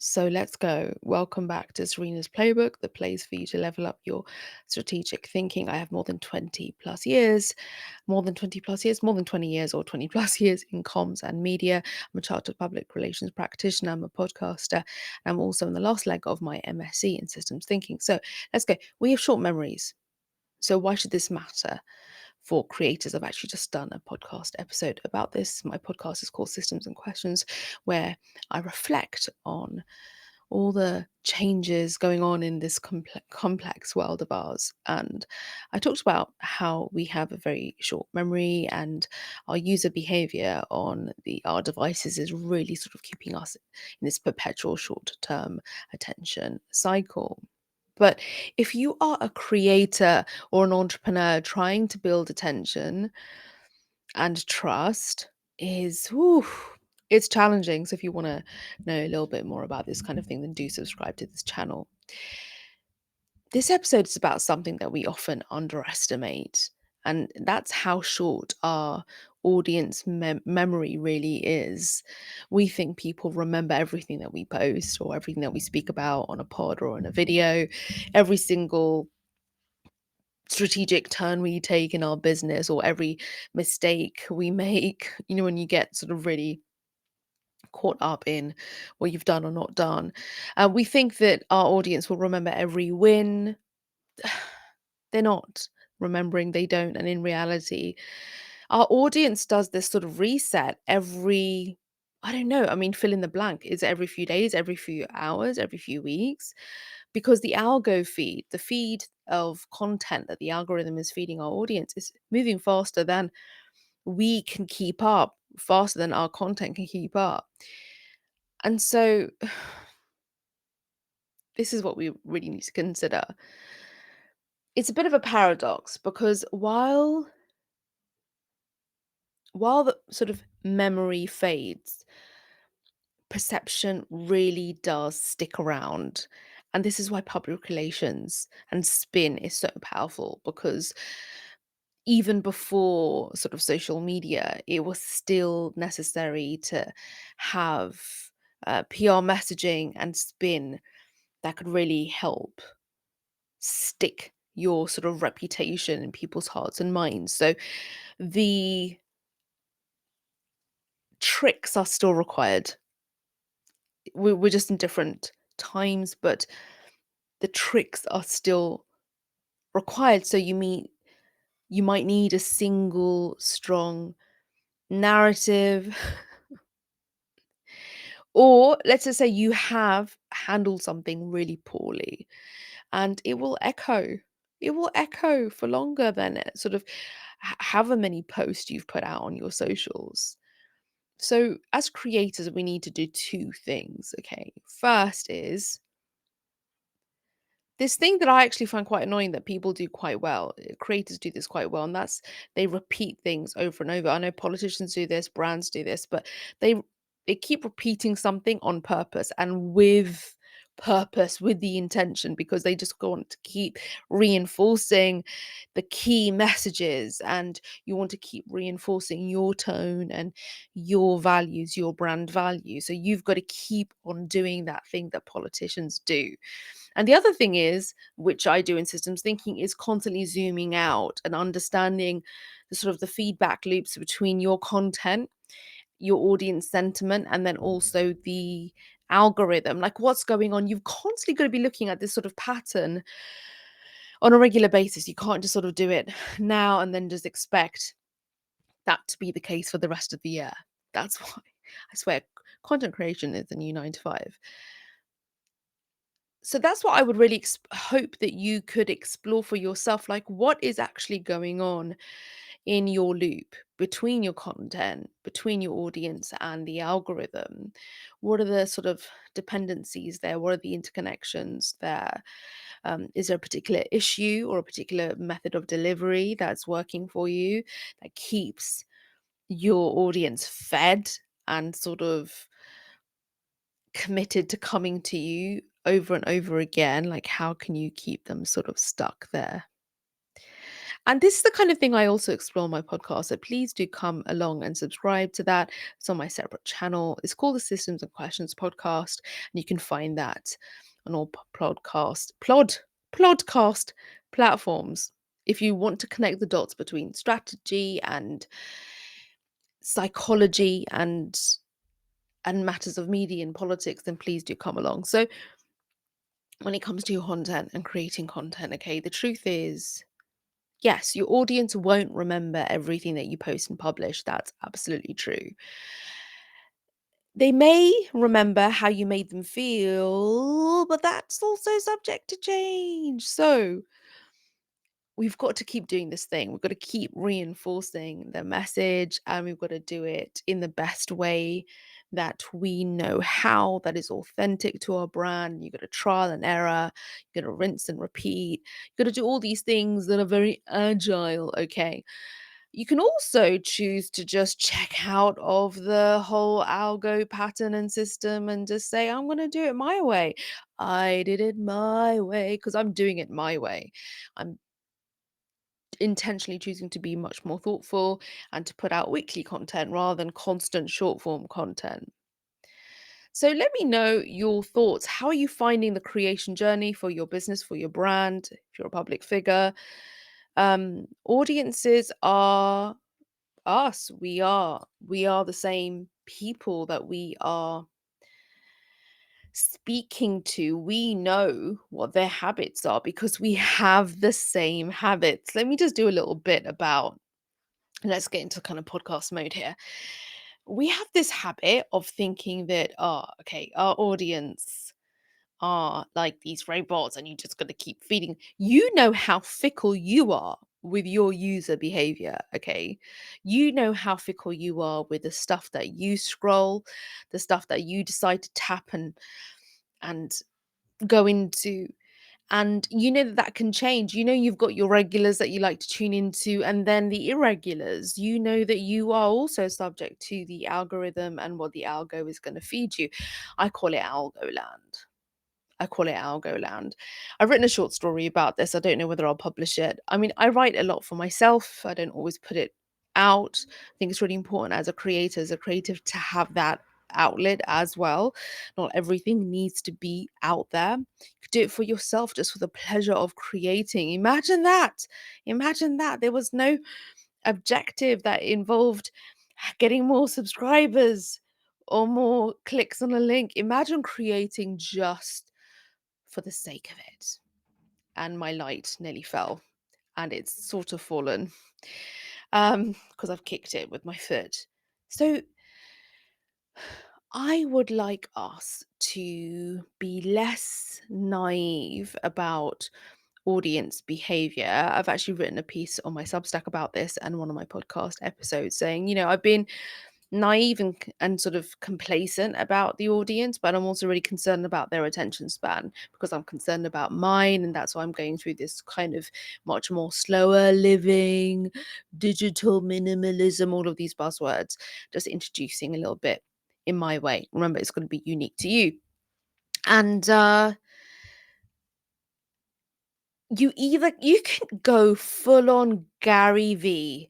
So let's go. Welcome back to Serena's Playbook, the place for you to level up your strategic thinking. I have more than 20 plus years, more than 20 years or 20 plus years in comms and media. I'm a chartered public relations practitioner. I'm a podcaster. And I'm also in the last leg of my MSc in systems thinking. So let's go. We have short memories. So why should this matter for creators? I've actually just done a podcast episode about this. My podcast is called Systems and Questions, where I reflect on all the changes going on in this complex world of ours. And I talked about how we have a very short memory and our user behavior on our devices is really sort of keeping us in this perpetual short-term attention cycle. But if you are a creator or an entrepreneur trying to build attention and trust is it's challenging. So if you want to know a little bit more about this kind of thing, then do subscribe to this channel. This episode is about something that we often underestimate, and that's how short our audience memory really is. We think people remember everything that we post or everything that we speak about on a pod or in a video, every single strategic turn we take in our business or every mistake we make. When you get sort of really caught up in what you've done or not done. We think that our audience will remember every win. They're not remembering, they don't. And in reality, our audience does this sort of reset every, I don't know, I mean, fill in the blank. Is it every few days, every few hours, every few weeks? Because the algo feed, the feed of content that the algorithm is feeding our audience is moving faster than we can keep up, faster than our content can keep up. And so this is what we really need to consider. It's a bit of a paradox because while the sort of memory fades, perception really does stick around. And this is why public relations and spin is so powerful, because even before sort of social media, it was still necessary to have PR messaging and spin that could really help stick your sort of reputation in people's hearts and minds. So the tricks are still required. We're just in different times, but the tricks are still required. So you might need a single strong narrative. Or let's just say you have handled something really poorly and it will echo. It will echo for longer than sort of however many posts you've put out on your socials. So, as creators, we need to do two things. Okay. First is this thing that I actually find quite annoying that people do quite well. Creators do this quite well, and that's they repeat things over and over. I know politicians do this, brands do this, but they they keep repeating something on purpose and with purpose, with the intention, because they just want to keep reinforcing the key messages, and you want to keep reinforcing your tone and your values, your brand value. So you've got to keep on doing that thing that politicians do. And the other thing is, which I do in systems thinking, is constantly zooming out and understanding the sort of the feedback loops between your content, your audience sentiment, and then also the algorithm. Like what's going on? You've constantly got to be looking at this sort of pattern on a regular basis. You can't just sort of do it now and then just expect that to be the case for the rest of the year. That's why I swear content creation is the new 9 to 5. So that's what I would really hope that you could explore for yourself. Like, what is actually going on in your loop between your content, between your audience and the algorithm? What are the sort of dependencies there? What are the interconnections there? Is there a particular issue or a particular method of delivery that's working for you that keeps your audience fed and sort of committed to coming to you over and over again? Like, how can you keep them sort of stuck there? And this is the kind of thing I also explore on my podcast. So please do come along and subscribe to that. It's on my separate channel. It's called the Systems and Questions Podcast. And you can find that on all podcast platforms. If you want to connect the dots between strategy and psychology and matters of media and politics, then please do come along. So when it comes to your content and creating content, okay, the truth is, yes, your audience won't remember everything that you post and publish. That's absolutely true. They may remember how you made them feel, but that's also subject to change. So we've got to keep doing this thing. We've got to keep reinforcing the message, and we've got to do it in the best way that we know how, that is authentic to our brand. You've got to trial and error, you've got to rinse and repeat, you've got to do all these things that are very agile, okay? You can also choose to just check out of the whole algo pattern and system and just say, I'm going to do it my way. I did it my way because I'm doing it my way. I'm intentionally choosing to be much more thoughtful and to put out weekly content rather than constant short form content. So let me know your thoughts. How are you finding the creation journey for your business, for your brand, if you're a public figure? Audiences are us. We are the same people that we are speaking to. We know what their habits are because we have the same habits. Let me just do a little bit about, let's get into kind of podcast mode here. We have this habit of thinking that, oh, okay, our audience are like these robots and you just got to keep feeding. You know how fickle you are with your user behavior, okay? You know how fickle you are with the stuff that you scroll, the stuff that you decide to tap and go into. And you know that that can change. You know, you've got your regulars that you like to tune into, and then the irregulars. You know that you are also subject to the algorithm and what the algo is going to feed you. I call it Algoland. I call it Algoland. I've written a short story about this. I don't know whether I'll publish it. I mean, I write a lot for myself. I don't always put it out. I think it's really important as a creator, as a creative, to have that outlet as well. Not everything needs to be out there. You could do it for yourself just for the pleasure of creating. Imagine that. Imagine that. There was no objective that involved getting more subscribers or more clicks on a link. Imagine creating just for the sake of it. And my light nearly fell, and it's sort of fallen because I've kicked it with my foot. So I would like us to be less naive about audience behavior. I've actually written a piece on my Substack about this and one of my podcast episodes saying, I've been naive and sort of complacent about the audience, but I'm also really concerned about their attention span because I'm concerned about mine. And that's why I'm going through this kind of much more slower living, digital minimalism, all of these buzzwords, just introducing a little bit in my way. Remember, it's going to be unique to you. And you can go full on Gary V.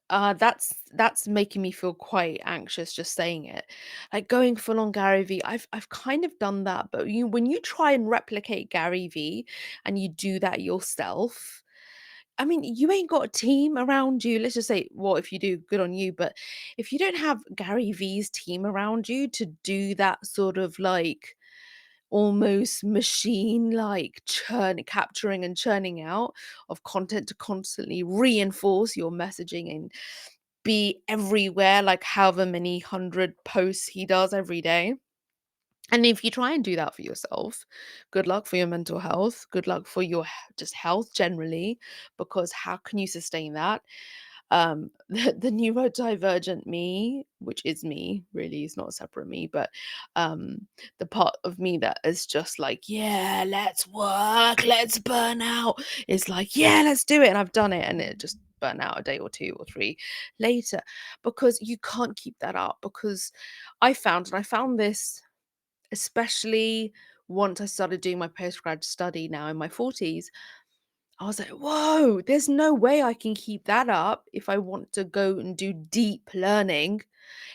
That's making me feel quite anxious just saying it. Like going full on Gary V. I've kind of done that, but when you try and replicate Gary V and you do that yourself, I mean, you ain't got a team around you. Let's just say, well, if you do, good on you. But if you don't have Gary V's team around you to do that sort of like almost machine like capturing and churning out of content to constantly reinforce your messaging and be everywhere, like however many hundred posts he does every day. And if you try and do that for yourself, good luck for your mental health, good luck for your just health generally, because how can you sustain that? The neurodivergent me, which is me, really is not a separate me, but the part of me that is just like, yeah, let's work, let's burn out. It's like, yeah, let's do it. And I've done it, and it just burn out a day or two or three later because you can't keep that up. Because I found this especially once I started doing my postgrad study now in my 40s. I was like, whoa, there's no way I can keep that up if I want to go and do deep learning,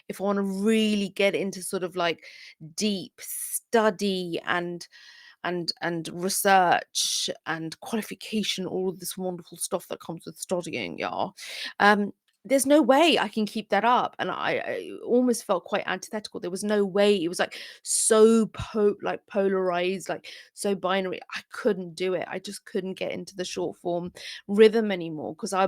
if I want to really get into sort of like deep study and research and qualification, all of this wonderful stuff that comes with studying, yeah. Um, there's no way I can keep that up. And I almost felt quite antithetical. There was no way. It was like so like polarized, like so binary. I couldn't do it. I just couldn't get into the short form rhythm anymore because I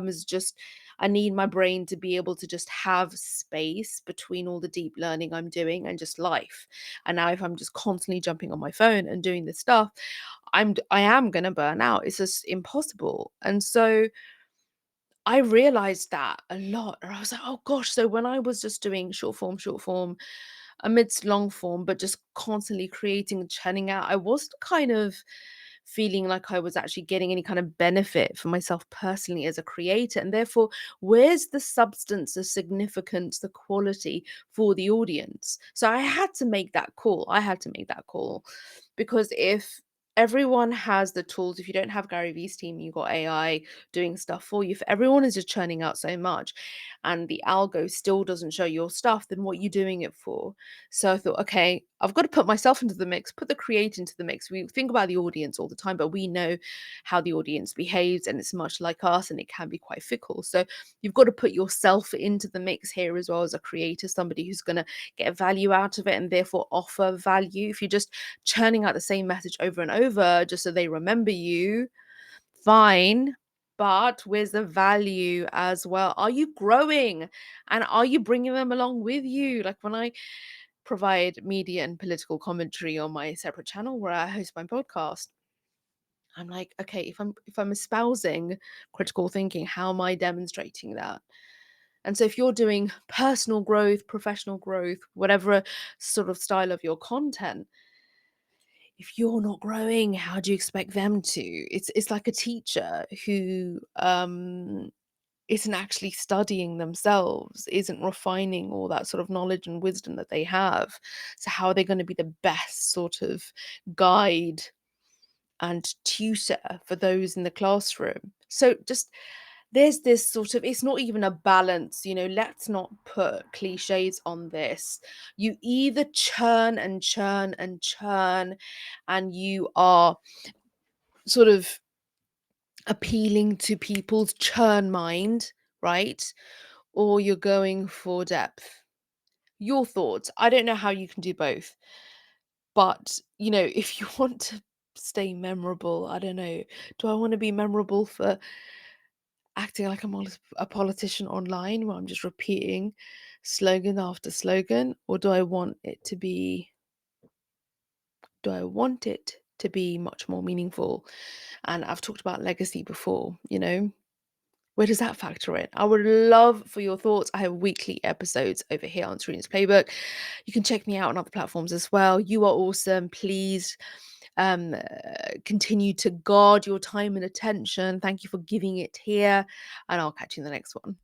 need my brain to be able to just have space between all the deep learning I'm doing and just life. And now if I'm just constantly jumping on my phone and doing this stuff, I am gonna burn out. It's just impossible. And so I realized that a lot. Or I was like, oh gosh. So when I was just doing short form amidst long form, but just constantly creating and churning out, I wasn't kind of feeling like I was actually getting any kind of benefit for myself personally as a creator. And therefore, where's the substance, the significance, the quality for the audience? So I had to make that call. I had to make that call because if everyone has the tools, if you don't have Gary Vee's team, you've got AI doing stuff for you. If everyone is just churning out so much and the algo still doesn't show your stuff, then what are you doing it for? So I thought, okay, I've got to put myself into the mix, put the creator into the mix. We think about the audience all the time, but we know how the audience behaves and it's much like us and it can be quite fickle. So you've got to put yourself into the mix here as well as a creator, somebody who's going to get value out of it and therefore offer value. If you're just churning out the same message over and over just so they remember you, fine. But where's the value as well? Are you growing and are you bringing them along with you? Like when I provide media and political commentary on my separate channel where I host my podcast, I'm like, okay, if I'm espousing critical thinking, how am I demonstrating that? And so if you're doing personal growth, professional growth, whatever sort of style of your content, if you're not growing, how do you expect them to? It's like a teacher who isn't actually studying themselves, isn't refining all that sort of knowledge and wisdom that they have. So how are they going to be the best sort of guide and tutor for those in the classroom? So just there's this sort of, it's not even a balance, let's not put cliches on this. You either churn and churn and churn and you are sort of appealing to people's churn mind, right? Or you're going for depth. Your thoughts. I don't know how you can do both, but if you want to stay memorable, I don't know. Do I want to be memorable for acting like a politician online where I'm just repeating slogan after slogan, or do I want it to be much more meaningful? And I've talked about legacy before. Where does that factor in? I would love for your thoughts. I have weekly episodes over here on Serena's Playbook. You can check me out on other platforms as well. You are awesome. Please continue to guard your time and attention. Thank you for giving it here, and I'll catch you in the next one.